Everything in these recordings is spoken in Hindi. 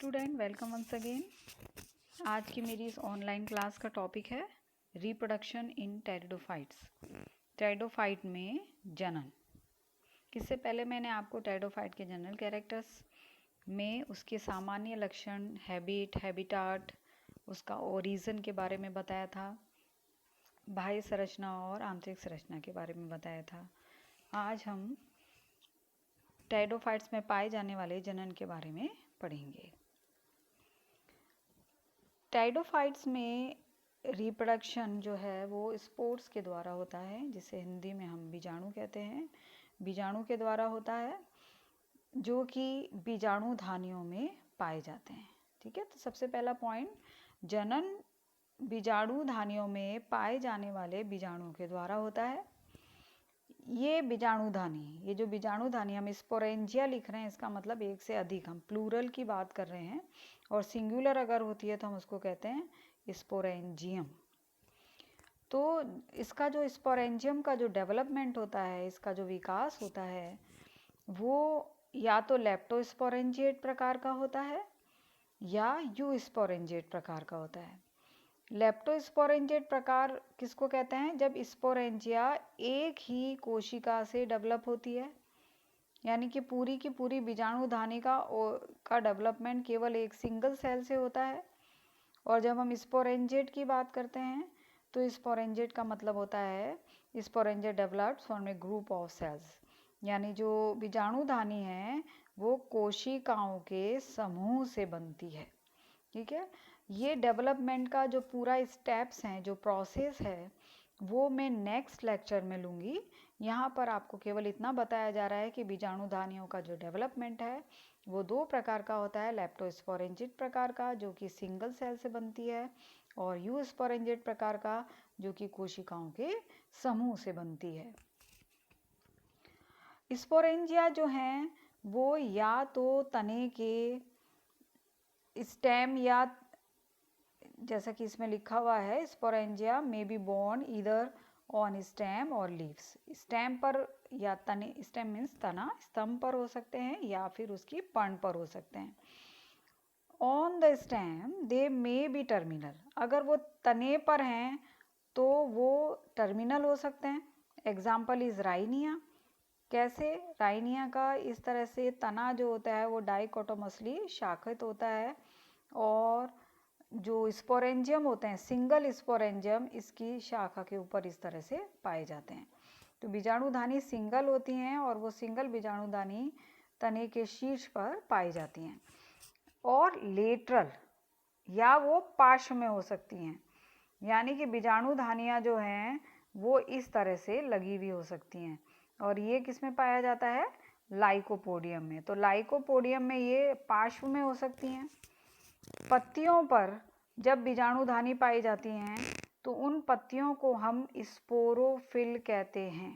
Student welcome once again. आज की मेरी इस ऑनलाइन क्लास का टॉपिक है रिप्रोडक्शन इन टेरिडोफाइट्स। टेरिडोफाइट में जनन। इससे पहले मैंने आपको टेरिडोफाइट के जनरल कैरेक्टर्स में उसके सामान्य लक्षण, हैबिटाट, उसका ओरिजिन के बारे में बताया था, बाह्य संरचना और आंतरिक संरचना के बारे में बताया था। आज हम टेरिडोफाइट्स में पाए जाने वाले जनन के बारे में पढ़ेंगे। टेरिडोफाइट्स में रिप्रोडक्शन जो है वो स्पोर्स के द्वारा होता है, जिसे हिंदी में हम बीजाणु कहते हैं। बीजाणु के द्वारा होता है जो कि बीजाणुधानियों में पाए जाते हैं। ठीक है, तो सबसे पहला पॉइंट, जनन बीजाणुधानियों में पाए जाने वाले बीजाणुओं के द्वारा होता है। ये बीजाणुधानी, ये जो बीजाणुधानी हम स्पोरेंजिया लिख रहे हैं, इसका मतलब एक से अधिक, हम प्लूरल की बात कर रहे हैं, और सिंगुलर अगर होती है तो हम उसको कहते हैं स्पोरेंजियम। तो इसका जो स्पोरेंजियम का जो डेवलपमेंट होता है, इसका जो विकास होता है, वो या तो लेप्टोस्पोरेंजिएट प्रकार का होता है या यूस्पोरेंजिएट प्रकार का होता है। लेप्टोस्पोरेंजिएट प्रकार किसको कहते हैं? जब स्पोरेंजिया एक ही कोशिका से डेवलप होती है, यानी कि पूरी की पूरी बीजाणुधानी का डेवलपमेंट केवल एक सिंगल सेल से होता है। और जब हम स्पोरेंजिएट की बात करते हैं तो स्पोरेंजिएट का मतलब होता है sporangia developed from a group of cells, यानी जो बीजाणुधानी है वो कोशिकाओं के समूह से बनती है। ठीक है, ये डेवलपमेंट का जो पूरा स्टेप्स हैं, जो प्रोसेस है, वो मैं नेक्स्ट लेक्चर में लूँगी। यहाँ पर आपको केवल इतना बताया जा रहा है कि बीजाणुधानियों का जो डेवलपमेंट है वो दो प्रकार का होता है। लेप्टोस्पोरेंजिएट प्रकार का जो कि सिंगल सेल से बनती है, और यूस्पोरेंजिएट प्रकार का जो कि कोशिकाओं के समूह से बनती है। स्पोरेंजिया जो हैं वो या तो तने के स्टेम, या जैसा कि इसमें लिखा हुआ है, sporangia may be borne either on stem और लीव्स। स्टेम पर या तने, स्टेम मीन्स तना, स्तंभ पर हो सकते हैं या फिर उसकी पर्ण पर हो सकते हैं। On the stem they may be terminal, अगर वो तने पर हैं तो वो टर्मिनल हो सकते हैं। Example is Rhynia. कैसे? राइनिया का इस तरह से तना जो होता है वो डाइकोटोमसली शाखित होता है, और जो स्पोरेंजियम होते हैं, सिंगल स्पोरेंजियम, इसकी शाखा के ऊपर इस तरह से पाए जाते हैं। तो बीजाणुधानी सिंगल होती हैं और वो सिंगल बीजाणुधानी तने के शीर्ष पर पाई जाती हैं, और लेटरल या वो पार्श्व में हो सकती हैं, यानी कि बीजाणुधानियाँ जो हैं वो इस तरह से लगी हुई हो सकती हैं। और ये किस में पाया जाता है? लाइकोपोडियम में। तो लाइकोपोडियम में ये पार्श्व में हो सकती हैं। पत्तियों पर जब बीजाणुधानी पाई जाती हैं तो उन पत्तियों को हम स्पोरोफिल कहते हैं।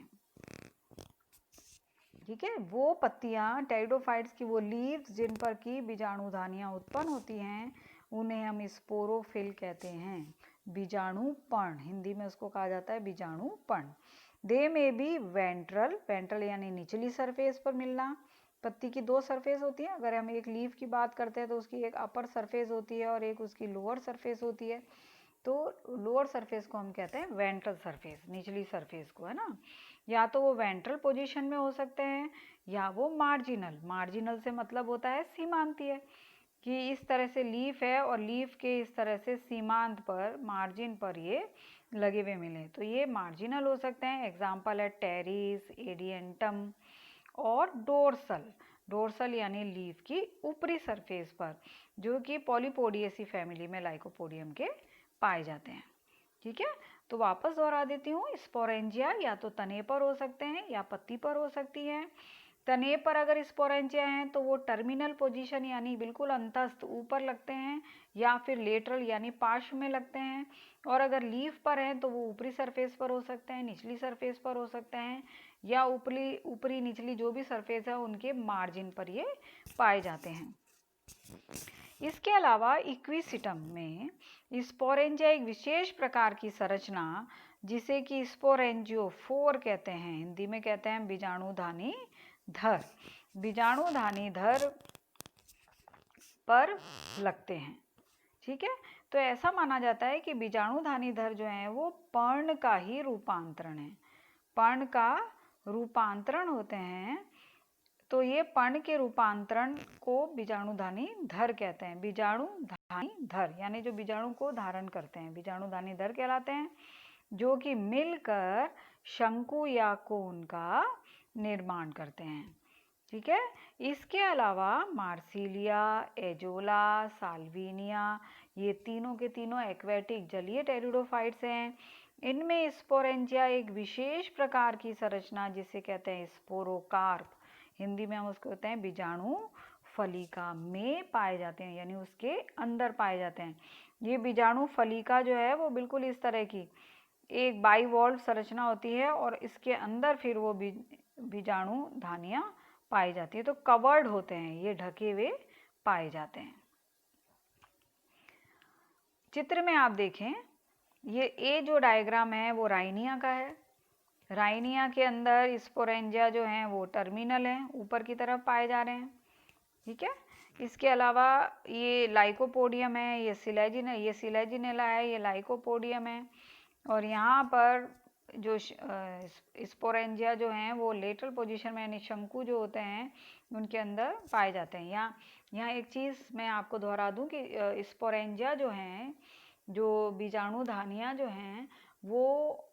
ठीक है, वो पत्तियां, टेरिडोफाइट्स की वो लीव्स जिन पर की बीजाणुधानियां उत्पन्न होती हैं, उन्हें हम स्पोरोफिल कहते हैं। बीजाणुपर्ण, हिंदी में उसको कहा जाता है बीजाणुपर्ण। दे में भी वेंट्रल, वेंट्रल यानी निचली सरफेस पर मिलना। पत्ती की दो सरफेस होती है। अगर हम एक लीफ की बात करते हैं तो उसकी एक अपर सरफेस होती है और एक उसकी लोअर सरफेस होती है। तो लोअर सरफेस को हम कहते हैं वेंट्रल सरफेस, निचली सरफेस को, है ना। या तो वो वेंट्रल पोजीशन में हो सकते हैं या वो मार्जिनल। मार्जिनल से मतलब होता है सीमांतीय, कि इस तरह से लीफ है और लीफ के इस तरह से सीमांत पर, मार्जिन पर ये लगे हुए मिले, तो ये मार्जिनल हो सकते हैं। एग्जाम्पल है टेरिस, एडियंटम और डोर्सल। डोर्सल यानी लीफ की ऊपरी सरफेस पर, जो कि पॉलीपोडिएसी फैमिली में लाइकोपोडियम के पाए जाते हैं। ठीक है, तो वापस दोहरा देती हूँ, स्पोरेंजिया या तो तने पर हो सकते हैं या पत्ती पर हो सकती हैं। तने पर अगर स्पोरेंजिया हैं तो वो टर्मिनल पोजीशन यानी बिल्कुल अंतस्थ ऊपर लगते हैं, या फिर लेटरल यानी पार्श्व में लगते हैं। और अगर लीफ पर हैं तो वो ऊपरी सरफेस पर हो सकते हैं, निचली सरफेस पर हो सकते हैं, या ऊपरी निचली जो भी सरफेस है उनके मार्जिन पर ये पाए जाते हैं। इसके अलावा इक्विसिटम में स्पोरेंजिया एक विशेष प्रकार की संरचना, जिसे कि स्पोरेंजियोफोर कहते हैं, हिंदी में कहते हैं बीजाणुधानी धर। बीजाणुधानी धर पर लगते हैं। ठीक है, तो ऐसा माना जाता है कि बीजाणुधानी धर जो है वो पर्ण का ही रूपांतरण है, पर्ण का रूपांतरण होते हैं। तो ये पर्ण के रूपांतरण को बीजाणुधानी धर कहते हैं। बीजाणुधानी धर यानी जो बीजाणु को धारण करते हैं, बीजाणुधानी धर कहलाते हैं, जो कि मिलकर शंकु या कोन का निर्माण करते हैं। ठीक है, इसके अलावा मार्सिलिया, एजोला, साल्विनिया, ये तीनों के तीनों एक्वेटिक जलीय टेरिडोफाइट्स हैं। इनमें स्पोरेंजिया एक विशेष प्रकार की संरचना जिसे कहते हैं स्पोरोकार्प, हिंदी में हम उसको कहते हैं बीजाणु फलिका में पाए जाते हैं, यानी उसके अंदर पाए जाते हैं। ये बीजाणु फलिका जो है वो बिल्कुल इस तरह की एक बाइवॉल्व संरचना होती है और इसके अंदर फिर वो बीजाणु धानियां पाई जाती है। तो कवर्ड होते हैं, ये ढके हुए पाए जाते हैं। चित्र में आप देखें, ये जो डायग्राम है वो राइनिया का है। राइनिया के अंदर स्पोरेंजिया जो हैं वो टर्मिनल हैं, ऊपर की तरफ पाए जा रहे हैं। ठीक है, इसके अलावा ये लाइकोपोडियम है, ये सिलेजिनेला है, ये लाइकोपोडियम है। और यहाँ पर जो स्पोरेंजिया जो हैं वो लेटरल पोजीशन में यानी शंकु जो होते हैं उनके अंदर पाए जाते हैं। यहाँ एक चीज़ मैं आपको दोहरा दूँ कि स्पोरेंजिया जो हैं, जो बीजाणुधानियाँ जो हैं वो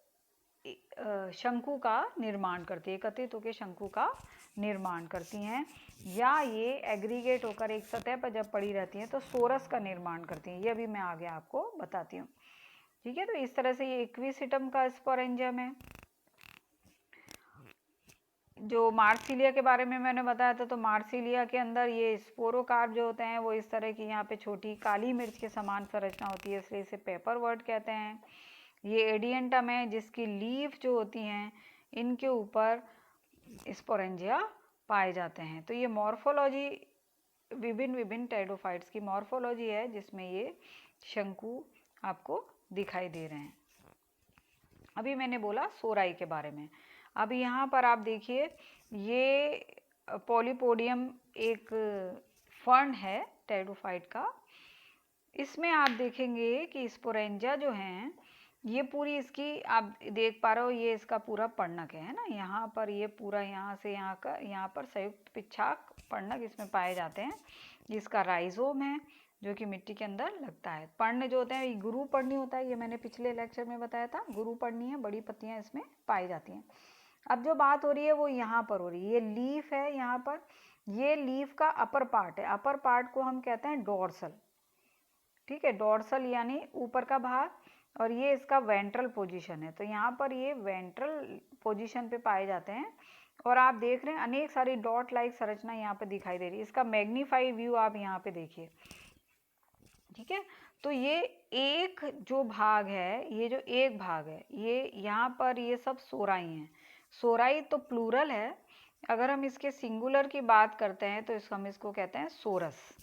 शंकु का निर्माण करती है, एकत्रित होकर शंकु का निर्माण करती हैं, या ये एग्रीगेट होकर एक सतह पर जब पड़ी रहती हैं तो सोरस का निर्माण करती हैं। ये अभी मैं आगे आपको बताती हूँ। ठीक है, तो इस तरह से ये इक्विसिटम का स्पोरेंजियम है। जो मार्सिलिया के बारे में मैंने बताया था, तो मार्सिलिया के अंदर ये स्पोरोकार्प जो होते हैं वो इस तरह की यहाँ पे छोटी काली मिर्च के समान संरचना होती है, इसलिए इसे पेपर वर्ड कहते हैं। ये एडियंटम है जिसकी लीफ जो होती हैं इनके ऊपर स्पोरेंजिया पाए जाते हैं। तो ये मॉर्फोलॉजी विभिन्न विभिन्न टेरिडोफाइट्स की मॉर्फोलॉजी है जिसमें ये शंकु आपको दिखाई दे रहे हैं। अभी मैंने बोला सोराई के बारे में। अब यहाँ पर आप देखिए, ये पॉलीपोडियम एक फर्न है टेरिडोफाइट का। इसमें आप देखेंगे कि स्पोरेंजिया जो हैं ये पूरी इसकी आप देख पा रहे हो, ये इसका पूरा पर्णक है ना। यहाँ पर ये पूरा यहाँ से यहाँ पर संयुक्त पिच्छाक पर्णक इसमें पाए जाते हैं। इसका राइजोम है जो कि मिट्टी के अंदर लगता है। पर्ण जो होते हैं ये गुरु पर्णी होता है, ये मैंने पिछले लेक्चर में बताया था। गुरु पर्णी है, बड़ी पत्तियां इसमें पाई जाती हैं। अब जो बात हो रही है वो यहाँ पर हो रही है, ये लीफ है यहाँ पर, ये लीफ का अपर पार्ट है। अपर पार्ट को हम कहते हैं डोर्सल। ठीक है, डोर्सल यानी ऊपर का भाग, और ये इसका वेंट्रल पोजीशन है। तो यहाँ पर ये वेंट्रल पोजीशन पे पाए जाते हैं। और आप देख रहे हैं अनेक सारी डॉट लाइक संरचना यहाँ पे दिखाई दे रही है। इसका मैग्नीफाई व्यू आप यहाँ पे देखिए। ठीक है, तो ये एक जो भाग है, ये जो एक भाग है, ये यहाँ पर ये सब सोराई हैं। सोराई तो प्लूरल है। अगर हम इसके सिंगुलर की बात करते हैं तो हम इसको कहते हैं सोरस।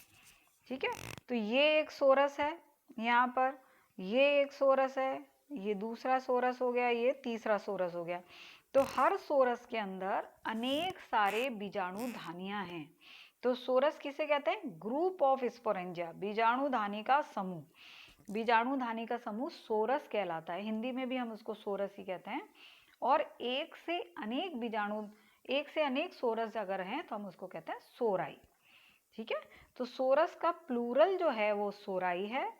ठीक है, तो ये एक सोरस है यहाँ पर, ये एक सोरस है, ये दूसरा सोरस हो गया, ये तीसरा सोरस हो गया। तो हर सोरस के अंदर अनेक सारे बीजाणुधानियां हैं। तो सोरस किसे कहते हैं? ग्रुप ऑफ स्पोरेंजिया, बीजाणुधानी का समूह। बीजाणुधानी का समूह सोरस कहलाता है। हिंदी में भी हम उसको सोरस ही कहते हैं। और एक से अनेक सोरस अगर हैं तो हम उसको कहते हैं सोराई। ठीक है, तो सोरस का प्लूरल जो है वो सोराई है।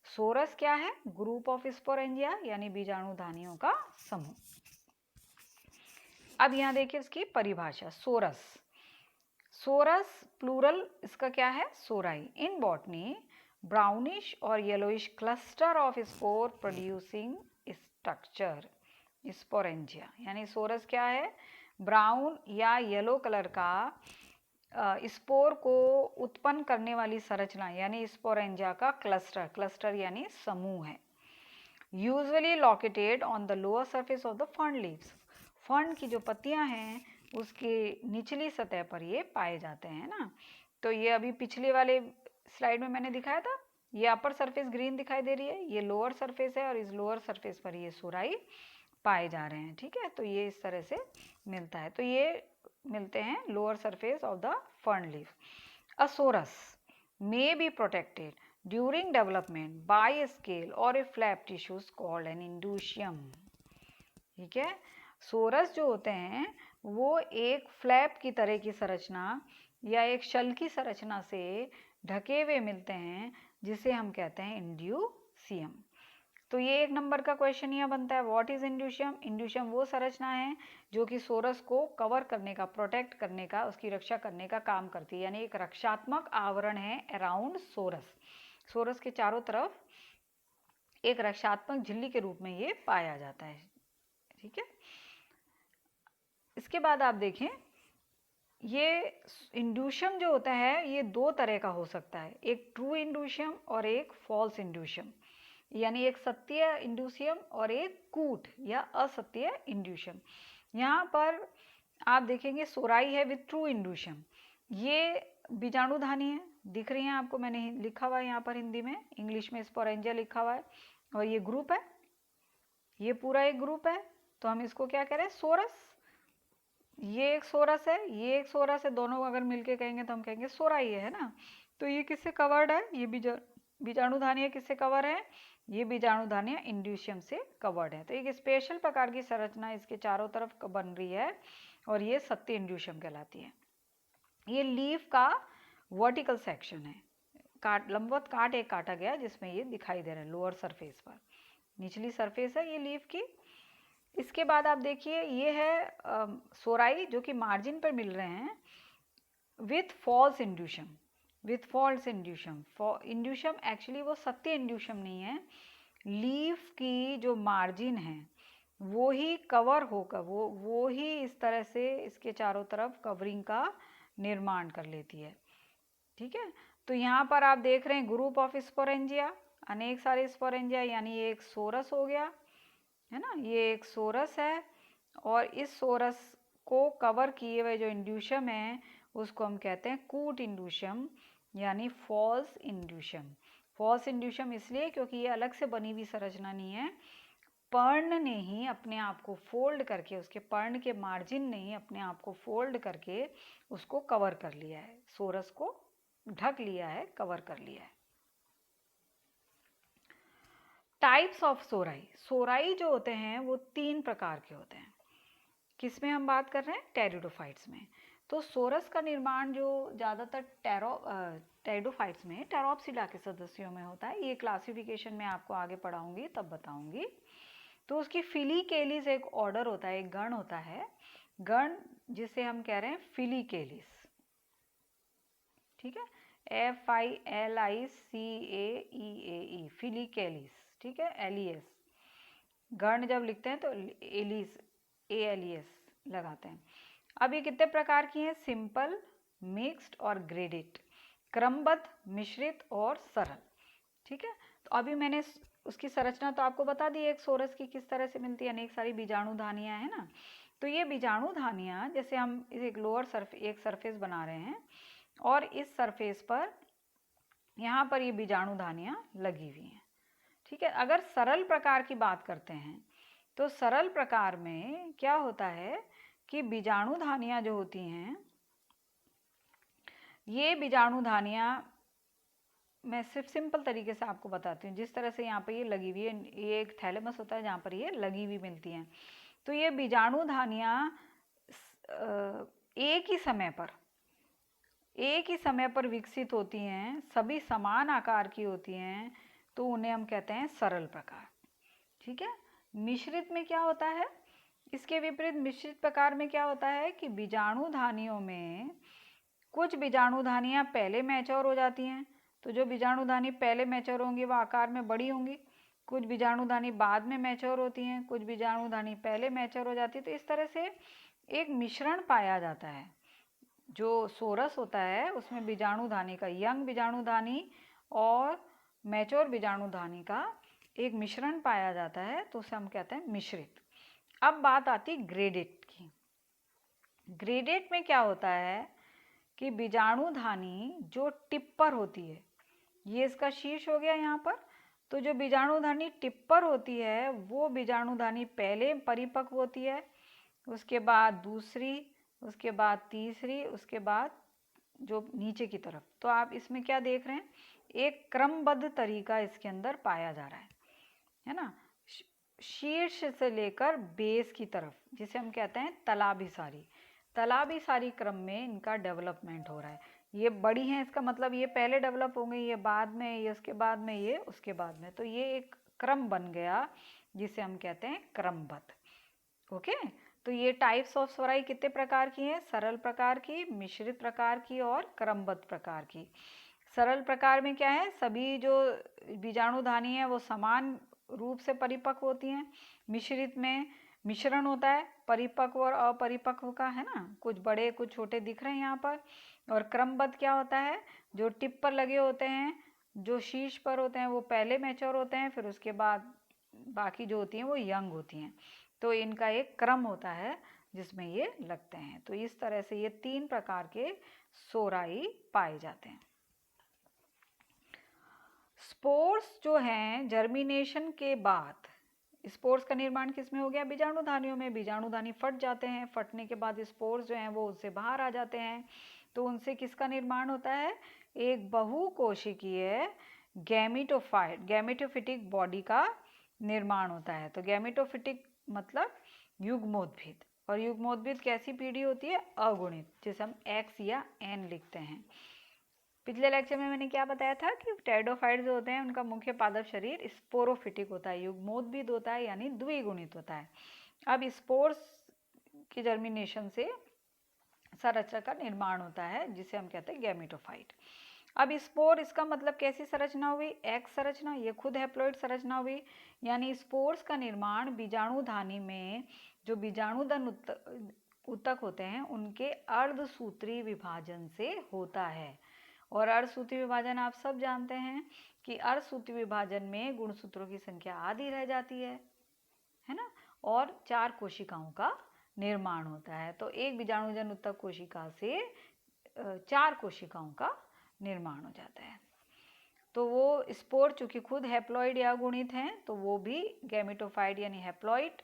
सोरस क्या है? ग्रुप ऑफ स्पोरेंजिया यानी बीजाणुधानियों का समूह। अब यहाँ देखिए इसकी परिभाषा। सोरस प्लूरल इसका क्या है? सोराई। इन बॉटनी ब्राउनिश और yellowish cluster of spore producing structure sporangia. यानी सोरस क्या है? ब्राउन या येलो कलर का स्पोर को उत्पन्न करने वाली संरचना यानी स्पोरेंजिया का क्लस्टर यानी समूह है। Usually located on the lower surface of the fern leaves. Fern की जो पत्तियां हैं उसके निचली सतह पर ये पाए जाते हैं ना। तो ये अभी पिछले वाले स्लाइड में मैंने दिखाया था, ये अपर सरफेस ग्रीन दिखाई दे रही है, ये लोअर सरफेस है और इस लोअर सरफेस पर ये सोराई पाए जा रहे हैं। ठीक है, तो ये इस तरह से मिलता है। तो ये मिलते हैं lower surface of the fern leaf. A sorus may be protected during development by a scale or a flap tissues called an inducium। ठीक है, सोरस जो होते हैं वो एक फ्लैप की तरह की संरचना या एक शल की संरचना से ढके हुए मिलते हैं, जिसे हम कहते हैं इंड्यूसियम। तो ये 1 नंबर का क्वेश्चन यहाँ बनता है, व्हाट इज इंड्यूशियम। इंड्यूशियम वो संरचना है जो कि सोरस को कवर करने का, प्रोटेक्ट करने का, उसकी रक्षा करने का काम करती है, यानी एक रक्षात्मक आवरण है अराउंड सोरस। सोरस के चारों तरफ एक रक्षात्मक झिल्ली के रूप में ये पाया जाता है। ठीक है, इसके बाद आप देखें, ये इंड्यूशियम जो होता है ये 2 तरह का हो सकता है, एक ट्रू इंड्यूशियम और एक फॉल्स इंड्यूशियम, यानी एक सत्य इंड्यूसियम और एक कूट या असत्य इंड्यूशियम। यहाँ पर आप देखेंगे सोराई है विथ ट्रू इंड्यूशियम, ये बीजाणुधानी है, दिख रही हैं आपको, मैंने लिखा हुआ है यहाँ पर हिंदी में, इंग्लिश में स्पोरेंजिया लिखा हुआ है, और ये ग्रुप है, ये पूरा एक ग्रुप है, तो हम इसको क्या कह रहे हैं, सोरस। ये एक सोरस है, ये एक सोरस है, दोनों अगर मिलके कहेंगे तो हम कहेंगे सोराई है ना। तो ये किससे कवर्ड है, ये बीजाणुधानियाँ किससे कवर है, ये बीजाणुधानियाँ इंड्यूशियम से कवर्ड है। तो एक स्पेशल प्रकार की संरचना इसके चारों तरफ बन रही है और ये सत्य इंड्यूशियम कहलाती है। ये लीफ का वर्टिकल सेक्शन है, लंबवत काट एक काटा गया जिसमें ये दिखाई दे रहा है लोअर सरफेस पर, निचली सरफेस है ये लीफ की। इसके बाद आप देखिए, ये है सोराई जो कि मार्जिन पर मिल रहे हैं with false indusium, with false indusium. Indusium actually वो सत्य इंड्यूशियम नहीं है, लीफ की जो मार्जिन है वो ही कवर होकर वो ही इस तरह से इसके चारों तरफ कवरिंग का निर्माण कर लेती है। ठीक है, तो यहाँ पर आप देख रहे हैं ग्रुप ऑफ स्पोरेंजिया, अनेक सारे स्पोरेंजिया, यानी ये एक सोरस हो गया है ना, ये एक सोरस है, और इस सोरस को कवर किए हुए जो इंड्यूशियम है उसको हम कहते हैं कूट इंड्यूशियम, यानी फॉल्स इंड्यूशियम। फॉल्स इंड्यूशियम इसलिए क्योंकि ये अलग से बनी हुई संरचना नहीं है, पर्ण ने ही अपने आप को फोल्ड करके, उसके पर्ण के मार्जिन ने ही अपने आप को फोल्ड करके उसको कवर कर लिया है, सोरस को ढक लिया है, कवर कर लिया है। टाइप्स ऑफ सोराई, सोराई जो होते हैं वो 3 प्रकार के होते हैं। किस में हम बात कर रहे हैं, टेरिडोफाइट्स में। तो सोरस का निर्माण जो ज़्यादातर टेरिडोफाइट्स में टेरोप्सिला के सदस्यों में होता है, ये क्लासिफिकेशन में आपको आगे पढ़ाऊंगी तब बताऊंगी। तो उसकी फिलीकेलिस एक ऑर्डर होता है, एक गण होता है, गण जिसे हम कह रहे हैं फिलीकेलिस। ठीक है, FILICAEAE, फिलीकेलिस। ठीक है, एलियस, गण जब लिखते हैं तो एलिस, ALES लगाते हैं। अब ये कितने प्रकार की हैं, सिंपल, मिक्स्ड और ग्रेडेड, क्रमबद्ध, मिश्रित और सरल। ठीक है, तो अभी मैंने उसकी संरचना तो आपको बता दी, एक सोरस की किस तरह से मिलती है, अनेक सारी बीजाणुधानियाँ हैं ना। तो ये बीजाणुधानियाँ, जैसे हम एक एक सरफेस बना रहे हैं और इस सरफेस पर यहाँ पर ये बीजाणुधानियाँ लगी हुई हैं। ठीक है, अगर सरल प्रकार की बात करते हैं तो सरल प्रकार में क्या होता है कि बीजाणुधानियाँ जो होती हैं, ये बीजाणुधानियाँ मैं सिर्फ सिंपल तरीके से आपको बताती हूँ, जिस तरह से यहाँ पर ये लगी हुई है, ये एक थैलेमस होता है जहाँ पर ये लगी हुई मिलती हैं। तो ये बीजाणुधानियाँ एक ही समय पर विकसित होती हैं, सभी समान आकार की होती हैं, तो उन्हें हम कहते हैं सरल प्रकार। ठीक है, मिश्रित में क्या होता है, इसके विपरीत मिश्रित प्रकार में क्या होता है कि बीजाणुधानियों में कुछ बीजाणुधानियाँ पहले मैच्योर हो जाती हैं, तो जो बीजाणुधानी पहले मैच्योर होंगी वो आकार में बड़ी होंगी, कुछ बीजाणुधानी बाद में मैच्योर होती हैं, कुछ बीजाणुधानी पहले मैच्योर हो जाती है। तो इस तरह से एक मिश्रण पाया जाता है। जो सोरस होता है उसमें बीजाणुधानी का, यंग बीजाणुधानी और मैच्योर बीजाणुधानी का एक मिश्रण पाया जाता है, तो उसे हम कहते हैं मिश्रित। अब बात आती ग्रेडेड की। ग्रेडेड में क्या होता है कि बीजाणुधानी जो टिप पर होती है, ये इसका शीर्ष हो गया यहाँ पर, तो जो बीजाणुधानी टिप पर होती है वो बीजाणुधानी पहले परिपक्व होती है, उसके बाद दूसरी, उसके बाद तीसरी, उसके बाद जो नीचे की तरफ। तो आप इसमें क्या देख रहे हैं, एक क्रमबद्ध तरीका इसके अंदर पाया जा रहा है ना, शीर्ष से लेकर बेस की तरफ, जिसे हम कहते हैं तलाबी सारी क्रम में इनका डेवलपमेंट हो रहा है। ये बड़ी हैं, इसका मतलब ये पहले डेवलप होंगे, ये बाद में, ये उसके बाद में, ये उसके बाद में, तो ये एक क्रम बन गया जिसे हम कहते हैं क्रमबद्ध। ओके, तो ये टाइप्स ऑफ स्वराई कितने प्रकार की हैं, सरल प्रकार की, मिश्रित प्रकार की और क्रमबद्ध प्रकार की। सरल प्रकार में क्या है, सभी जो बीजाणुधानी है वो समान रूप से परिपक्व होती हैं। मिश्रित में मिश्रण होता है परिपक्व और अपरिपक्व का, है ना, कुछ बड़े कुछ छोटे दिख रहे हैं यहाँ पर। और क्रमबद्ध क्या होता है, जो टिप पर लगे होते हैं, जो शीर्ष पर होते हैं वो पहले मैच्योर होते हैं, फिर उसके बाद बाकी जो होती हैं वो यंग होती हैं। तो इनका एक क्रम होता है जिसमें ये लगते हैं। तो इस तरह से ये 3 प्रकार के सोराई पाए जाते हैं। स्पोर्स जो हैं जर्मिनेशन के बाद, स्पोर्स का निर्माण किस में हो गया, बीजाणुधानियों में। बीजाणुधानी फट जाते हैं, फटने के बाद स्पोर्स जो हैं वो उससे बाहर आ जाते हैं। तो उनसे किसका निर्माण होता है, एक बहुकोशिकीय गैमेटोफिटिक बॉडी का निर्माण होता है। तो गैमेटोफिटिक मतलब युग्मोद्भिद, और युग्मोद्भिद कैसी पीढ़ी होती है, अगुणित, जिसे हम X या N लिखते हैं। पिछले लेक्चर में मैंने क्या बताया था कि टेरिडोफाइट जो होते हैं उनका मुख्य पादप शरीर स्पोरोफिटिक होता है, युग्मोद्भिद होता है, यानी द्विगुणित होता है। अब स्पोर्स की जर्मिनेशन से संरचना का निर्माण होता है जिसे हम कहते हैं गैमेटोफाइट। अब स्पोर, इसका मतलब कैसी संरचना हुई, एक्स संरचना, ये खुद हैप्लॉइड संरचना हुई। यानी स्पोर्स का निर्माण बीजाणुधानी में जो बीजाणुधन ऊतक होते हैं उनके अर्धसूत्री विभाजन से होता है। और अर्धसूत्री विभाजन आप सब जानते हैं कि अर्धसूत्री विभाजन में गुणसूत्रों की संख्या आधी रह जाती है ना, और 4 कोशिकाओं का निर्माण होता है। तो एक बीजाणुजन ऊतक कोशिका से 4 कोशिकाओं का निर्माण हो जाता है। तो वो स्पोर चूंकि खुद हैप्लॉइड या गुणित हैं, तो वो भी गैमेटोफाइट यानी हैप्लॉइड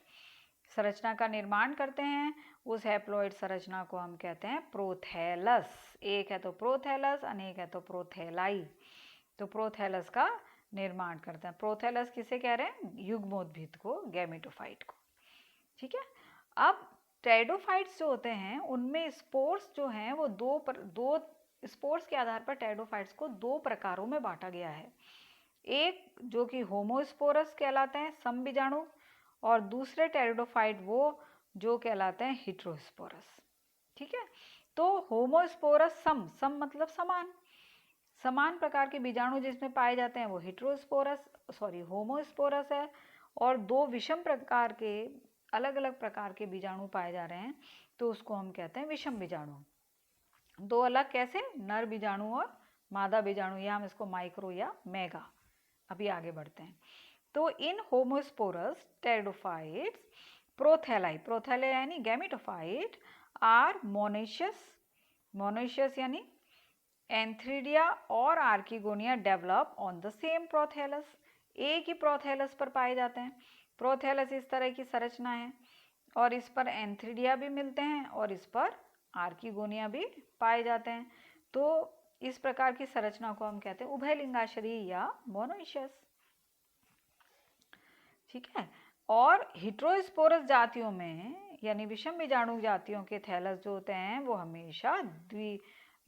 संरचना का निर्माण करते हैं। उस हैप्लॉइड संरचना को हम कहते हैं प्रोथैलस। एक है तो प्रोथैलस, अनेक है तो प्रोथैलाई। तो प्रोथैलस का निर्माण करते हैं। प्रोथैलस किसे कह रहे हैं, युग्मोद्भिद को, गैमेटोफाइट को। ठीक है, अब टेरिडोफाइट्स जो होते हैं उनमें स्पोर्स जो हैं वो दो स्पोर्स के आधार पर टेरिडोफाइट्स को 2 प्रकारों में बांटा गया है। एक जो कि होमोस्पोरस कहलाते हैं, समबीजाणु, और दूसरे टेरिडोफाइट वो जो कहलाते हैं हेटेरोस्पोरस। ठीक है, तो होमोस्पोरस सम मतलब समान प्रकार के बीजाणु जिसमें पाए जाते हैं वो होमोस्पोरस है। और 2 विषम प्रकार के अलग अलग प्रकार के बीजाणु पाए जा रहे हैं तो उसको हम कहते हैं विषम बीजाणु। 2 अलग कैसे, नर बीजाणु और मादा बीजाणु, या हम इसको माइक्रो या मेगा। अभी आगे बढ़ते हैं। तो इन होमोस्पोरस टेरिडोफाइट्स प्रोथैलाई यानी गैमेटोफाइट आर मोनोइशियस यानी एंथ्रीडिया और archegonia develop on the same prothallus. एक ही प्रोथैलस पर पाए जाते हैं। प्रोथैलस इस तरह की संरचना है और इस पर एंथ्रीडिया भी मिलते हैं और इस पर आर्किगोनिया भी पाए जाते हैं। तो इस प्रकार की संरचना को हम कहते हैं उभयलिंगाश्रयी या मोनोइशियस। ठीक है, और हेटेरोस्पोरस जातियों में यानी विषम बीजाणु जातियों के थैलस जो होते हैं वो हमेशा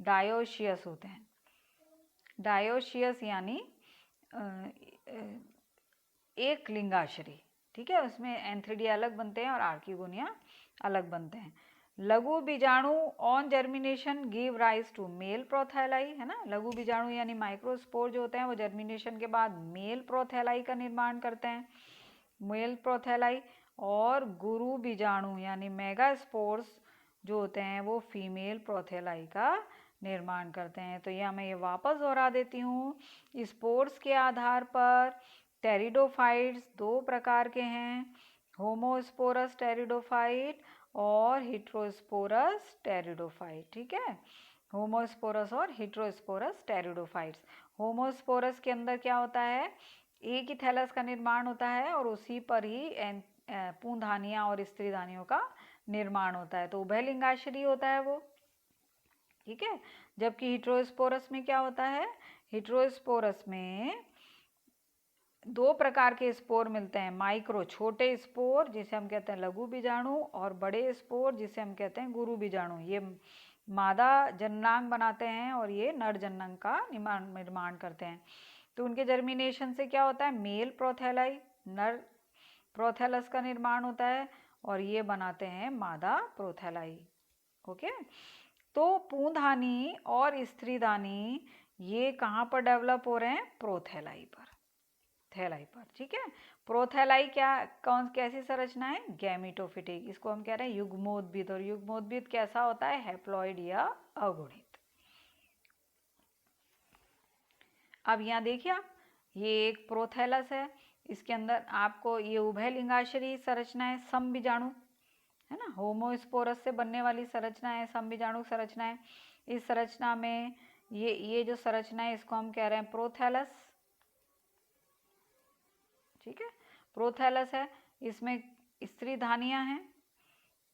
डायोशियस होते हैं। डायोशियस यानी एक लिंगाश्रयी। ठीक है, उसमें एंथ्रीडिया अलग बनते हैं और आर्किगोनिया अलग बनते हैं। लघु बीजाणु on germination give rise to male prothalli, है ना। लघु बीजाणु यानी माइक्रोस्पोर जो होते हैं वो जर्मिनेशन के बाद मेल प्रोथैलाई का निर्माण करते हैं, मेल प्रोथैलाई। और गुरु बीजाणु यानी मेगास्पोर्स जो होते हैं वो फीमेल प्रोथैलाई का निर्माण करते हैं। तो यह मैं ये वापस दोहरा देती हूँ, स्पोर्स के आधार पर टेरिडोफाइट्स 2 प्रकार के हैं, होमोस्पोरस टेरिडोफाइट और हेटेरोस्पोरस टेरिडोफाइट। ठीक है, होमोस्पोरस और हेटेरोस्पोरस टेरिडोफाइट्स। होमोस्पोरस के अंदर क्या होता है, एक ही थैलस का निर्माण होता है और उसी पर ही पुंधानियां और स्त्रीधानियों का निर्माण होता है। तो उभयलिंगाश्रयी होता है वो। ठीक है। जबकि हेटेरोस्पोरस में क्या होता है, हेटेरोस्पोरस में दो प्रकार के स्पोर मिलते हैं, माइक्रो छोटे स्पोर जिसे हम कहते हैं लघु बीजाणु, और बड़े स्पोर जिसे हम कहते हैं गुरु बीजाणु। ये मादा जननांग बनाते हैं और ये नर जननांग का निर्माण करते हैं। तो उनके जर्मिनेशन से क्या होता है, मेल प्रोथेलाई, नर प्रोथेलस का निर्माण होता है, और ये बनाते हैं मादा प्रोथेलाई। ओके। तो पूंधानी और स्त्रीधानी ये कहाँ पर डेवलप हो रहे हैं, प्रोथेलाई पर, थैलाई पर। ठीक है। प्रोथैलाई कैसी संरचना है, गैमेटोफिटिक। इसको हम कह रहे हैं युग्मोद्भिद, और युग्मोद्भिद कैसा होता है, हैप्लॉइड या अगुणित। अब यहाँ देखिए आप, ये एक प्रोथैलस है, इसके अंदर आपको ये उभयलिंगाश्यरी संरचना है, समबीजाणु है ना, होमोस्पोरस से बनने वाली संरचना है, समबीजाणु संरचना है। इस संरचना में ये जो संरचना है इसको हम कह रहे हैं प्रोथैलस। ठीक है, प्रोथैलस है, इसमें स्त्रीधानियां हैं,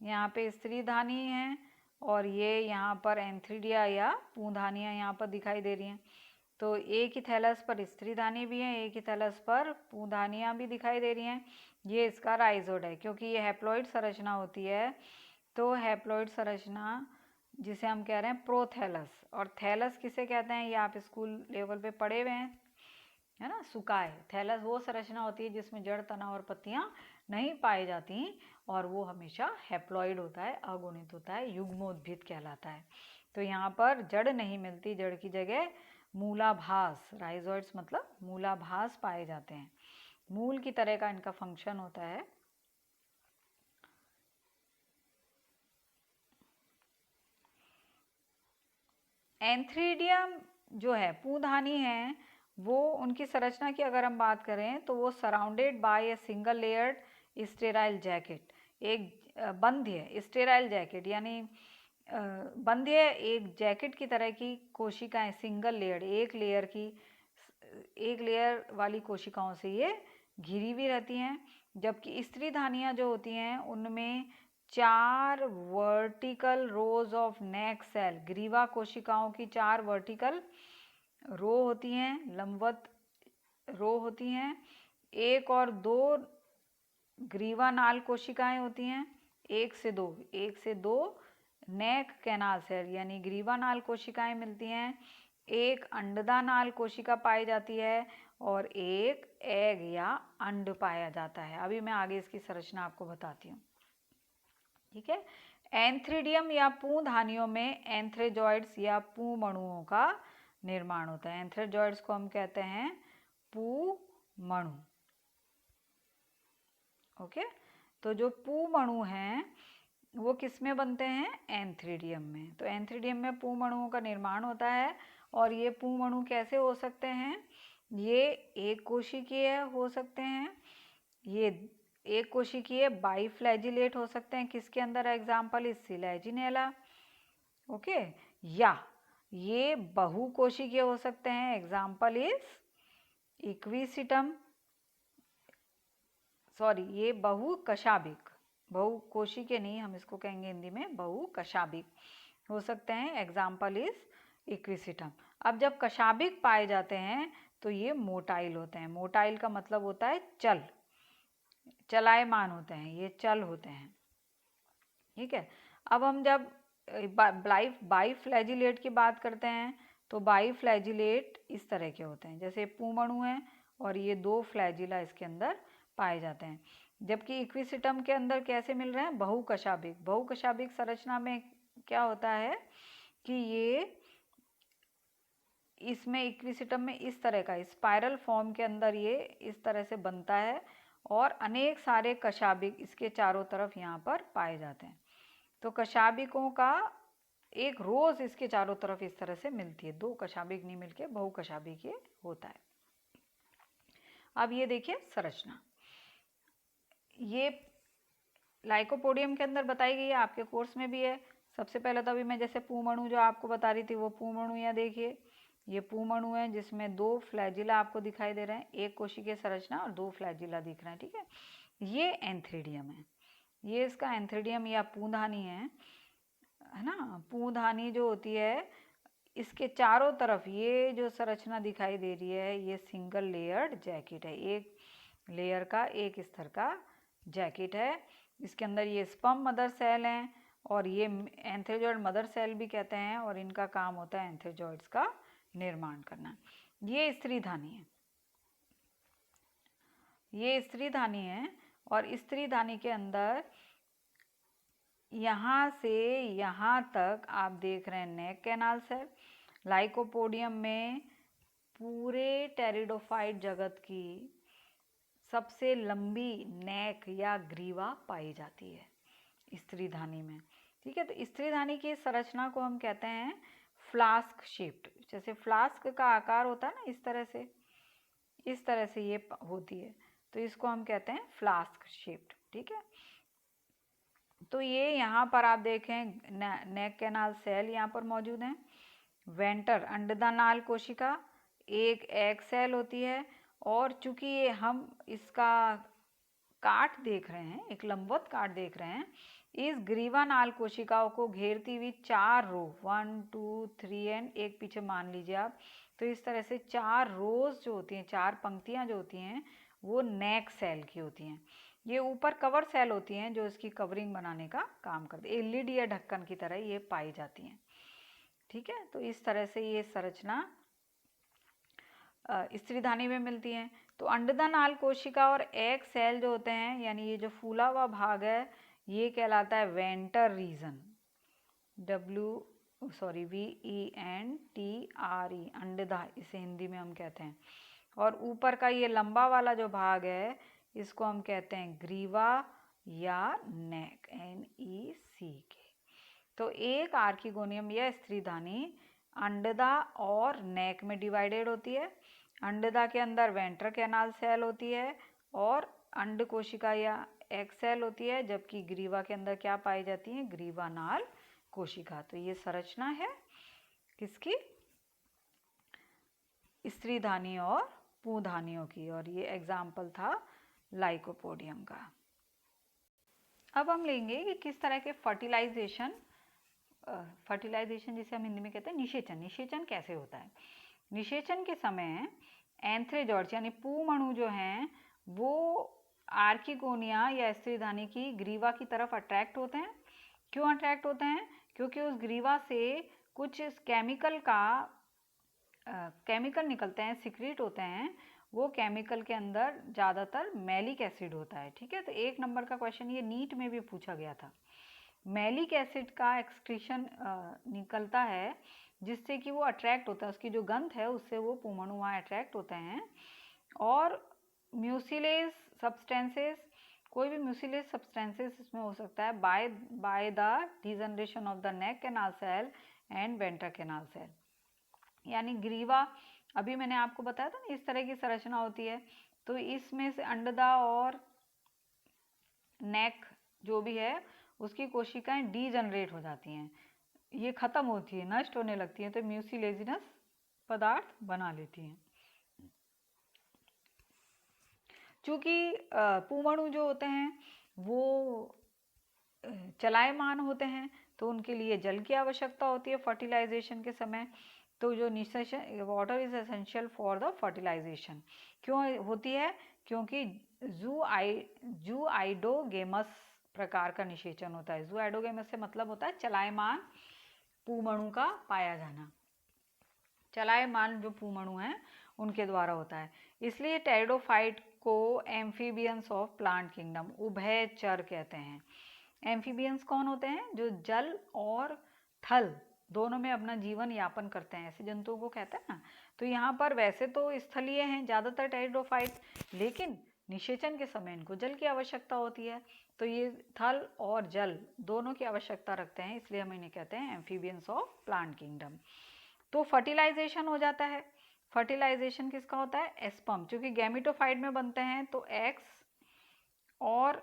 यहाँ पे स्त्रीधानी हैं, और ये यहाँ पर एंथ्रीडिया या पूंधानियां यहाँ पर दिखाई दे रही हैं। तो एक ही थैलस पर स्त्रीधानी भी है, एक ही थैलस पर पूंधानियां भी दिखाई दे रही हैं। ये इसका राइजोड है, क्योंकि ये हैप्लॉइड संरचना होती है। तो हैप्लॉइड संरचना जिसे हम कह रहे हैं प्रोथैलस, और थैलस किसे कहते हैं ये आप स्कूल लेवल पे पढ़े हुए हैं, है ना, सुकाए। थैलस वो संरचना होती है जिसमें जड़, तना और पत्तियां नहीं पाई जाती, और वो हमेशा हैप्लॉइड होता है, अगुणित होता है, युग्मोद्भिद कहलाता है। तो यहाँ पर जड़ नहीं मिलती, जड़ की जगह मूलाभास, राइजोइड्स मतलब मूलाभास पाए जाते हैं। मूल की तरह का इनका फंक्शन होता है। एंथ्रीडियम जो है, पूंधानी है, वो उनकी संरचना की अगर हम बात करें तो वो surrounded by a single layered sterile jacket, एक बंध्य स्टेराइल जैकेट, यानी बंध्य एक जैकेट की तरह की कोशिकाएं, सिंगल लेयर्ड, एक लेयर वाली कोशिकाओं से ये घिरी हुई रहती हैं। जबकि स्त्रीधानियां जो होती हैं उनमें 4 vertical rows of neck cell, ग्रीवा कोशिकाओं की 4 वर्टिकल रो होती हैं, लंबवत रो होती हैं। 1 और 2 ग्रीवा नाल कोशिकाएं होती हैं, 1 से 2 नेक कैनाल सेल यानी ग्रीवा नाल कोशिकाएं मिलती हैं। एक अंडदा नाल कोशिका पाई जाती है, और एक एग या अंड पाया जाता है। अभी मैं आगे इसकी संरचना आपको बताती हूँ। ठीक है। एंथ्रीडियम या पूंधानियों में एंथ्रेजॉइड्स या पूमणुओं का निर्माण होता है। एंथ्रेजॉइड्स को हम कहते हैं पूमणु। ओके। तो जो पूमणु हैं वो किस में बनते हैं, एंथ्रीडियम में। तो एंथ्रीडियम में पूमणुओं का निर्माण होता है, और ये पूमणु कैसे हो सकते हैं, ये एक कोशिकीय हो सकते हैं, ये एक कोशिकीय बाइफ्लैजिलेट हो सकते हैं, किसके अंदर, एग्जाम्पल इज सिलेजिनेला। ओके। या ये बहुकोशिकीय हो सकते हैं, एग्जाम्पल इज इक्विसिटम, सॉरी ये बहुकशाभिक, बहुकोशिकीय नहीं, हम इसको कहेंगे हिंदी में बहुकशाभिक हो सकते हैं, एग्जाम्पल इज इक्विसिटम। अब जब कशाभिक पाए जाते हैं तो ये मोटाइल होते हैं। मोटाइल का मतलब होता है चल, चलायमान होते हैं, ये चल होते हैं। ठीक है। अब हम जब बाइफ्लैजिलेट की बात करते हैं तो बाइफ्लैजिलेट इस तरह के होते हैं, जैसे पूमणु है और ये 2 फ्लैजिला इसके अंदर पाए जाते हैं। जबकि इक्विसिटम के अंदर कैसे मिल रहे हैं, बहुकशाभिक। बहुकशाभिक संरचना में क्या होता है कि ये इसमें इक्विसिटम में इस तरह का स्पाइरल फॉर्म के अंदर ये इस तरह से बनता है, और अनेक सारे कशाभिक इसके चारों तरफ यहाँ पर पाए जाते हैं। तो कशाभिकों का एक रोज इसके चारों तरफ इस तरह से मिलती है, 2 कशाभिक नहीं मिलके बहुकशाभिक ये होता है। अब ये देखिए संरचना, ये लाइकोपोडियम के अंदर बताई गई है, आपके कोर्स में भी है। सबसे पहले तो अभी मैं जैसे पूमणु जो आपको बता रही थी वो पूमणु, यहाँ देखिए ये पूमणु है जिसमें 2 फ्लैजिला आपको दिखाई दे रहे हैं, एक कोशिकीय संरचना और 2 फ्लैजिला दिख रहे हैं। ठीक है। ये एंथ्रीडियम है, ये इसका एंथ्रीडियम या पूंधानी है है ना, पूधानी जो होती है इसके चारों तरफ ये जो संरचना दिखाई दे रही है ये सिंगल लेयर्ड जैकेट है, एक लेयर का एक स्तर का जैकेट है। इसके अंदर ये स्पर्म मदर सेल हैं और ये एंथ्रेजॉइड मदर सेल भी कहते हैं और इनका काम होता है एंथ्रेजॉइड्स का निर्माण करना। ये स्त्रीधानी है, ये स्त्रीधानी है और स्त्रीधानी के अंदर यहाँ से यहाँ तक आप देख रहे हैं नेक कैनाल सेल। लाइकोपोडियम में पूरे टेरिडोफाइट जगत की सबसे लंबी नेक या ग्रीवा पाई जाती है स्त्रीधानी में। ठीक है, तो स्त्रीधानी की संरचना को हम कहते हैं फ्लास्क शेप्ड। जैसे फ्लास्क का आकार होता है ना, इस तरह से ये होती है, तो इसको हम कहते हैं फ्लास्क शेप्ड। ठीक है, तो ये यहाँ पर आप देखें नेक कैनाल सेल यहाँ पर मौजूद हैं। वेंटर अंडदानाल कोशिका, एक एग सेल होती है और चूंकि ये हम इसका काट देख रहे हैं, एक लंबवत काट देख रहे हैं, इस ग्रीवानाल कोशिकाओं को घेरती हुई 4 रो 1 2 3 एंड एक पीछे मान लीजिए आप, तो इस तरह से 4 रोज जो होती हैं, 4 पंक्तियां जो होती हैं वो नेक सेल की होती हैं। ये ऊपर कवर सेल होती हैं जो इसकी कवरिंग बनाने का काम करती है, लिड या ढक्कन की तरह ये पाई जाती हैं। ठीक है, तो इस तरह से ये संरचना स्त्रीधानी में मिलती हैं। तो अंडदानाल कोशिका और एग सेल जो होते हैं, यानी ये जो फूला हुआ भाग है ये कहलाता है वेंटर रीजन, VENTRE, अंडदा इसे हिंदी में हम कहते हैं। और ऊपर का ये लंबा वाला जो भाग है इसको हम कहते हैं ग्रीवा या नेक, NECK। तो एक आर्किगोनियम या स्त्रीधानी अंडदा और नेक में डिवाइडेड होती है। अंडदा के अंदर वेंट्रल कैनाल सेल होती है और अंड कोशिका या एग सेल होती है, जबकि ग्रीवा के अंदर क्या पाई जाती है, ग्रीवानाल कोशिका। तो ये संरचना है किसकी, स्त्रीधानी और पूधानियों की, और ये एग्जाम्पल था लाइकोपोडियम का। अब हम लेंगे कि किस तरह के फर्टिलाइजेशन जिसे हम हिंदी में कहते हैं निषेचन कैसे होता है। निषेचन के समय एंथ्रेजॉइड्स यानी पूमणु जो हैं वो आर्किगोनिया या स्त्रीधानी की ग्रीवा की तरफ अट्रैक्ट होते हैं। क्यों अट्रैक्ट होते हैं, क्योंकि उस ग्रीवा से कुछ केमिकल निकलते हैं, सिक्रीट होते हैं। वो केमिकल के अंदर ज़्यादातर मैलिक एसिड होता है। ठीक है, तो 1 नंबर का क्वेश्चन ये नीट में भी पूछा गया था। मैलिक एसिड का एक्सक्रीशन निकलता है जिससे कि वो अट्रैक्ट होता है, उसकी जो गंध है उससे वो पूमणु वहाँ अट्रैक्ट होते हैं। और म्यूसिलेज सब्सटेंसेस, कोई भी म्यूसिलेज सब्सटेंसेस इसमें हो सकता है by the degeneration of the neck canal cell and ventral canal cell. यानी ग्रीवा, अभी मैंने आपको बताया था ना इस तरह की संरचना होती है, तो इसमें से अंडदा और नेक जो भी है उसकी कोशिकाएं डीजनरेट हो जाती हैं, ये खत्म होती है, नष्ट होने लगती हैं, तो म्यूसिलेजिनस पदार्थ बना लेती हैं। चूँकि पूमणु जो होते हैं वो चलायमान होते हैं तो उनके लिए जल की आवश्यकता होती है फर्टिलाइजेशन के समय। तो जो निषेचन, water is essential for the fertilisation. क्यों होती है, क्योंकि जूआइडोगेमस प्रकार का निषेचन होता है। जूआइडोगेमस से मतलब होता है चलायमान पूमणु का पाया जाना, चलायमान जो पूमणु हैं उनके द्वारा होता है। इसलिए टेरिडोफाइट को एम्फीबियंस ऑफ प्लांट किंगडम, उभयचर कहते हैं। एम्फीबियंस कौन होते हैं, जो जल और थल दोनों में अपना जीवन यापन करते हैं, ऐसे जंतुओं को कहते हैं ना। तो यहाँ पर वैसे तो स्थलीय हैं ज़्यादातर टेरिडोफाइट, लेकिन निषेचन के समय इनको जल की आवश्यकता होती है, तो ये थल और जल दोनों की आवश्यकता रखते हैं, इसलिए हम इन्हें कहते हैं एम्फीबियंस ऑफ प्लांट किंगडम। तो फर्टिलाइजेशन हो जाता है। फर्टिलाइजेशन किसका होता है, एस्पर्म, क्योंकि गैमेटोफाइट में बनते हैं तो एक्स और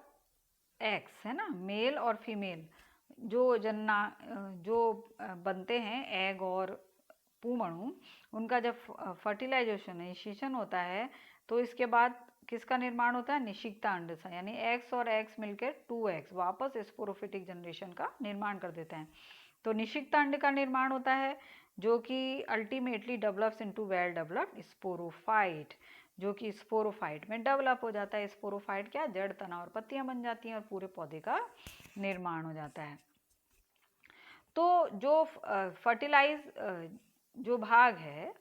एक्स है ना, मेल और फीमेल जो बनते हैं एग और पूमणु, उनका जब फर्टिलाइजेशन निषेचन होता है तो इसके बाद किसका निर्माण होता है, निषिक्ता अंडा, यानी एक्स और एक्स मिलकर 2x वापस स्पोरोफिटिक जनरेशन का निर्माण कर देते हैं। तो निषिक्त अंड का निर्माण होता है जो कि ultimately develops into well developed sporophyte, जो कि स्पोरोफाइट में डेवलप हो जाता है। स्पोरोफाइट क्या, जड़, तना और पत्तियां बन जाती हैं और पूरे पौधे का निर्माण हो जाता है। तो जो फर्टिलाइज जो भाग है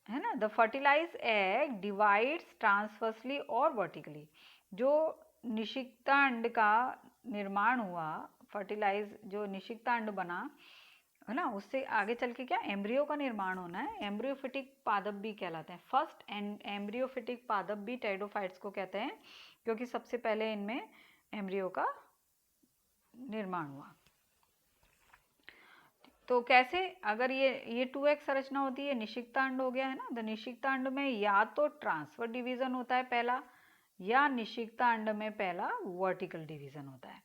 ना, the fertilize egg divides transversely और वर्टिकली। जो निषिक्तांड का निर्माण हुआ, फर्टिलाइज जो निषिक्तांड बना है ना, उससे आगे चल के क्या एम्ब्रियो का निर्माण होना है। एम्ब्रियोफिटिक पादप भी कहलाते हैं। फर्स्ट एम्ब्रियोफिटिक पादप भी टेरिडोफाइट्स को कहते हैं क्योंकि सबसे पहले इनमें एम्ब्रियो का निर्माण हुआ। तो कैसे, अगर ये 2x संरचना होती है, निषिक्तांड हो गया है ना, तो निषिक्तांड में या तो ट्रांसफर डिवीजन होता है पहला, या निषिक्तांड में पहला वर्टिकल डिवीजन होता है।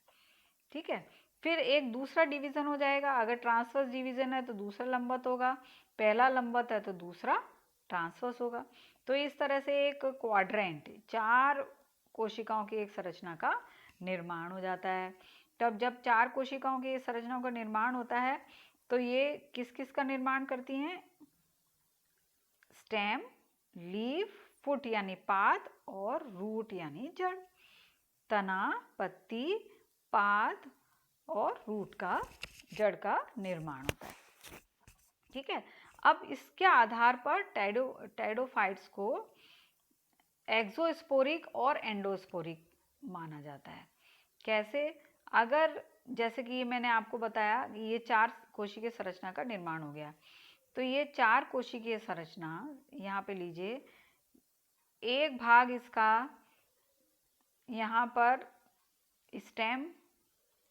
ठीक है, फिर एक दूसरा डिवीजन हो जाएगा। अगर ट्रांसवर्स डिवीजन है तो दूसरा लंबवत होगा, पहला लंबवत है तो दूसरा ट्रांसवर्स होगा। तो इस तरह से एक क्वाड्रेंट, 4 कोशिकाओं की एक संरचना का निर्माण हो जाता है। तब जब 4 कोशिकाओं की संरचनाओं का निर्माण होता है तो ये किस किस का निर्माण करती हैं, स्टेम, लीफ, फुट यानी पात और रूट यानी जड़। तना, पत्ती, पात और रूट का, जड़ का निर्माण होता है। ठीक है, अब इसके आधार पर टेरिडोफाइट्स को एक्सोस्पोरिक और एंडोस्पोरिक माना जाता है। कैसे, अगर जैसे कि मैंने आपको बताया ये 4 कोशिकीय संरचना का निर्माण हो गया, तो ये 4 कोशिकीय संरचना यहाँ पे लीजिए, एक भाग इसका यहाँ पर स्टेम,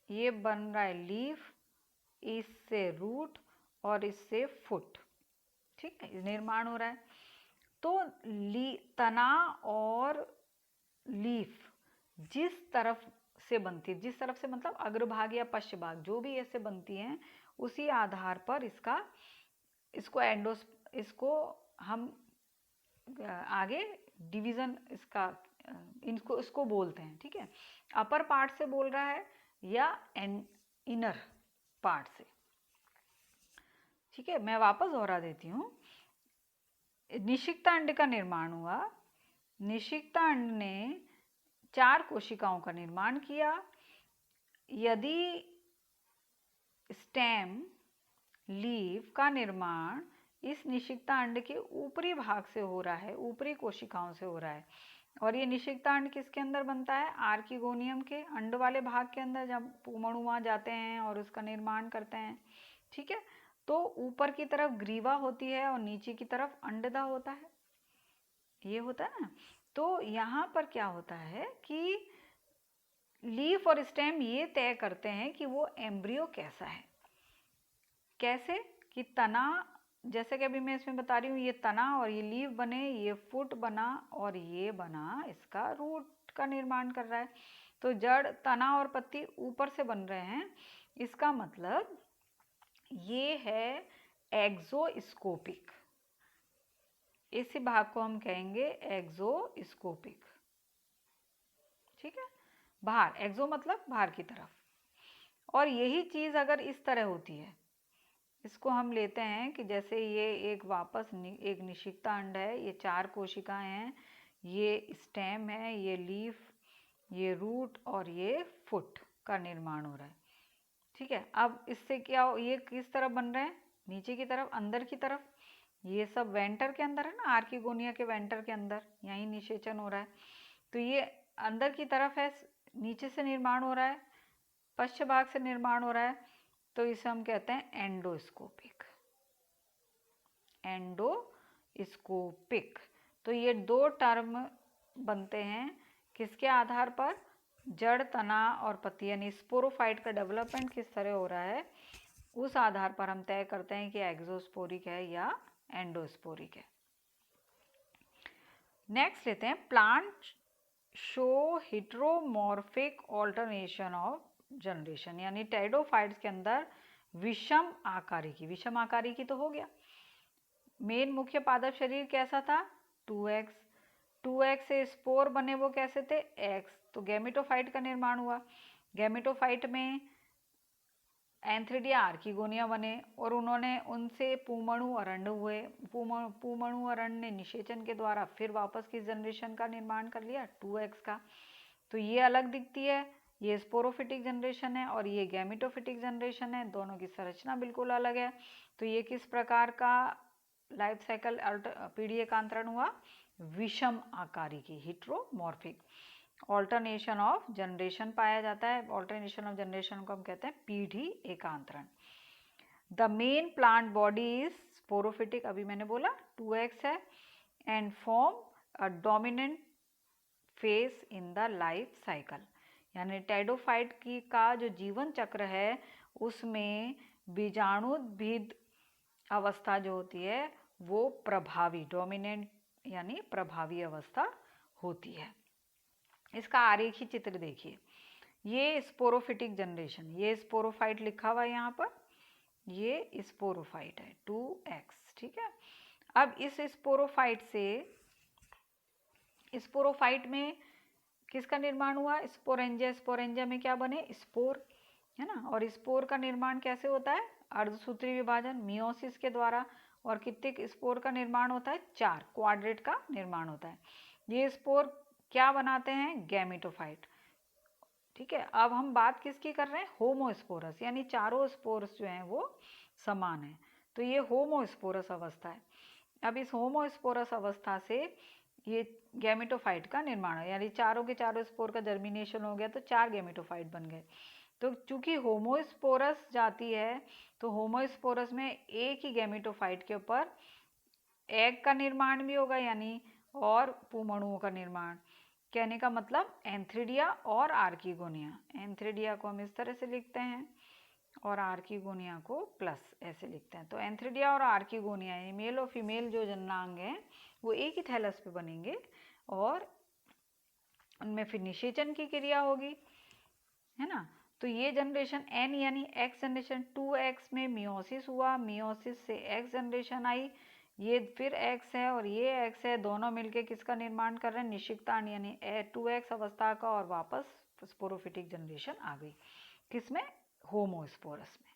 ये बन रहा है लीफ, इससे रूट और इससे फुट। ठीक है, निर्माण हो रहा है। तो तना और लीफ जिस तरफ से बनती है, जिस तरफ से मतलब अग्रभाग या पश्च भाग, जो भी ऐसे बनती हैं, उसी आधार पर इसको हम आगे डिवीजन इसको बोलते हैं। ठीक है, अपर पार्ट से बोल रहा है या इनर पार्ट से। ठीक है, मैं वापस दोहरा देती हूँ। निषिक्तांड का निर्माण हुआ, निषिक्तांड ने 4 कोशिकाओं का निर्माण किया। यदि स्टेम, लीफ का निर्माण इस निषिक्तांड के ऊपरी भाग से हो रहा है, ऊपरी कोशिकाओं से हो रहा है, और ये निषिक्तांड किसके अंदर बनता है, आर्किगोनियम के अंड वाले भाग के अंदर, जब पुमड़ू वहाँ जाते हैं और उसका निर्माण करते हैं। ठीक है, तो ऊपर की तरफ ग्रीवा होती है और नीचे की तरफ अंडदा होता है, ये होता है ना। तो यहाँ पर क्या होता है कि लीफ और स्टेम ये तय करते हैं कि वो एम्ब्रियो कैसा है। कैसे, कि तना, जैसे कि अभी मैं इसमें बता रही हूँ, ये तना और ये लीफ बने, ये फुट बना और ये बना इसका रूट का निर्माण कर रहा है। तो जड़, तना और पत्ती ऊपर से बन रहे हैं, इसका मतलब ये है एक्सोस्कोपिक। इसी भाग को हम कहेंगे एक्सोस्कोपिक। ठीक है, बाहर, एक्सो मतलब बाहर की तरफ। और यही चीज अगर इस तरह होती है, इसको हम लेते हैं कि जैसे ये एक एक निषिक्ता अंड है, ये 4 कोशिकाएं हैं, ये स्टेम है, ये लीफ, ये रूट और ये फुट का निर्माण हो रहा है। ठीक है, अब इससे क्या ये किस तरफ बन रहे हैं, नीचे की तरफ, अंदर की तरफ। ये सब वेंटर के अंदर है ना, आर्किगोनिया के वेंटर के अंदर, यही निषेचन हो रहा है। तो ये अंदर की तरफ है, नीचे से निर्माण हो रहा है, पश्चिम भाग से निर्माण हो रहा है, तो इसे हम कहते हैं एंडोस्कोपिक। एंडोस्कोपिक। तो ये 2 टर्म बनते हैं किसके आधार पर, जड़, तना और पत्ती, यानी स्पोरोफाइट का डेवलपमेंट किस तरह हो रहा है, उस आधार पर हम तय करते हैं कि एक्सोस्पोरिक है या एंडोस्पोरिक है। नेक्स्ट लेते हैं, plant show heteromorphic alternation of generation, यानी टेरिडोफाइट्स के अंदर विषम आकारी की, विषम आकारी की तो हो गया। मेन मुख्य पादप शरीर कैसा था, 2x, 2x से स्पोर बने, वो कैसे थे, x। तो गैमेटोफाइट का निर्माण हुआ। गैमेटोफाइट में एंथ्रिडिया आर्किगोनिया बने और उन्होंने उनसे पुमणु अरंड हुए। पुमणु अरंड ने निषेचन के द्वारा फिर वापस किस जनरेशन का निर्माण कर लिया, 2x का। तो ये अलग दिखती है, ये स्पोरोफिटिक जनरेशन है और ये गैमेटोफिटिक जनरेशन है, दोनों की संरचना बिल्कुल अलग है। तो ये किस प्रकार का लाइफ साइकिल पीढ़ी एकांतरण हुआ, विषम आकारी की, हिट्रोमॉर्फिक। ऑल्टरनेशन ऑफ जनरेशन पाया जाता है, ऑल्टरनेशन ऑफ जनरेशन को हम कहते हैं पीढ़ी एकांतरण। The main plant body is sporophytic, अभी मैंने बोला 2x है, and form a dominant phase in the life cycle. यानी टेडोफाइट की का जो जीवन चक्र है उसमें बीजाणुद्भिद अवस्था जो होती है वो प्रभावी, डोमिनेंट यानी प्रभावी अवस्था होती है। इसका आरेखी चित्र देखिए, ये स्पोरोफिटिक जनरेशन, ये स्पोरोफाइट लिखा हुआ है यहाँ पर, ये स्पोरोफाइट है 2x, ठीक है। अब इस स्पोरोफाइट से, स्पोरोफाइट में किसका निर्माण हुआ, स्पोरेंजिया। स्पोरेंजिया में क्या बने, स्पोर, है ना। और स्पोर का निर्माण कैसे होता है, अर्धसूत्री विभाजन, मियोसिस के द्वारा। और कितने स्पोर का निर्माण होता है, 4 क्वाड्रेट का निर्माण होता है। ये स्पोर क्या बनाते हैं, गैमेटोफाइट, ठीक है। अब हम बात किसकी कर रहे हैं, होमोस्पोरस, यानी चारों स्पोर्स जो हैं वो समान है। तो ये होमोस्पोरस अवस्था है। अब इस होमोस्पोरस अवस्था से ये गैमेटोफाइट का निर्माण है, यानी चारों के चारों स्पोर का जर्मिनेशन हो गया तो 4 गैमेटोफाइट बन गए। तो चूंकि होमोस्पोरस जाती है तो होमोस्पोरस में एक ही गैमेटोफाइट के ऊपर एग का निर्माण भी होगा, यानी और पुमणुओं का निर्माण। कहने का मतलब एंथ्रिडिया और आर्किगोनिया, एंथ्रिडिया को हम इस तरह से लिखते हैं और आर्किगोनिया को प्लस ऐसे लिखते हैं। तो एंथ्रिडिया और आर्किगोनिया ये मेल और फीमेल जो जननांग हैं वो एक ही थैलस पे बनेंगे और उनमें फिर निषेचन की क्रिया होगी, है ना। तो ये जनरेशन एन यानी एक्स जनरेशन, 2x में मियोसिस हुआ, मियोसिस से एक्स जनरेशन आई, ये फिर x है और ये x है, दोनों मिलके किसका निर्माण कर रहे हैं, निषिक्तांड यानी 2x अवस्था का, और वापस स्पोरोफिटिक जनरेशन आ गई किसमें, होमोस्पोरस में,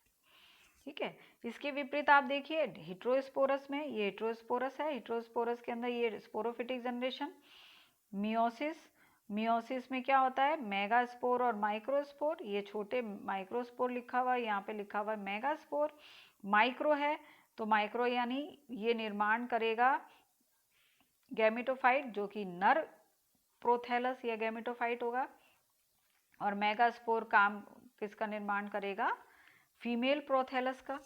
ठीक है। इसके विपरीत आप देखिए हिट्रोस्पोरस में, ये हिट्रोस्पोरस है, हिट्रोस्पोरस के अंदर ये स्पोरोफिटिक जनरेशन, मियोसिस, मियोसिस में क्या होता है, मेगास्पोर और माइक्रोस्पोर, ये छोटे माइक्रोस्पोर लिखा हुआ है, यहाँ पे लिखा हुआ है मेगास्पोर, माइक्रो है तो माइक्रो यानी ये निर्माण करेगा गैमेटोफाइट जो कि नर प्रोथैलस या गैमेटोफाइट होगा, और मेगास्पोर काम किसका निर्माण करेगा, फीमेल प्रोथैलस का।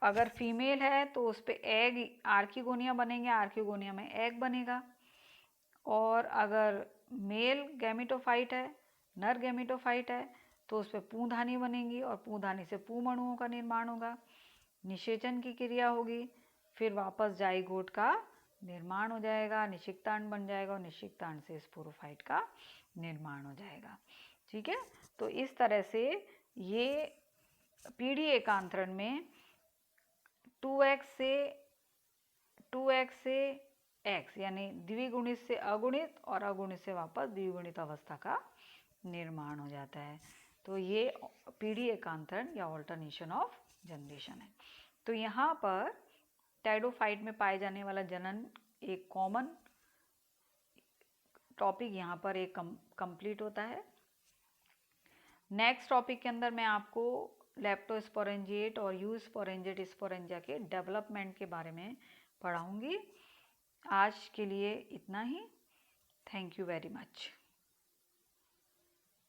अगर फीमेल है तो उस पर एग आर्किगोनिया बनेंगे, आर्किगोनिया में एग बनेगा। और अगर मेल गैमेटोफाइट है, नर गैमेटोफाइट है, तो उस पर पूंधानी बनेंगी और पूंधानी से पूमणुओं का निर्माण होगा, निषेचन की क्रिया होगी, फिर वापस जाइगोट का निर्माण हो जाएगा, निषिक्तांड बन जाएगा और निषिक्तांड से स्पोरोफाइट का निर्माण हो जाएगा, ठीक है। तो इस तरह से ये पीढ़ी एकांतरण में 2x से x यानी द्विगुणित से अगुणित और अगुणित से वापस द्विगुणित अवस्था का निर्माण हो जाता है। तो ये पीढ़ी एकांतरण या ऑल्टरनेशन ऑफ जनरेशन है। तो यहाँ पर टाइडोफाइट में पाए जाने वाला जनन एक कॉमन टॉपिक यहाँ पर एक कंप्लीट होता है। नेक्स्ट टॉपिक के अंदर मैं आपको लेप्टोस्पोरेंजिएट और यूस्पोरेंजिएट स्पोरेंजिया के डेवलपमेंट के बारे में पढ़ाऊंगी। आज के लिए इतना ही। Thank you very much.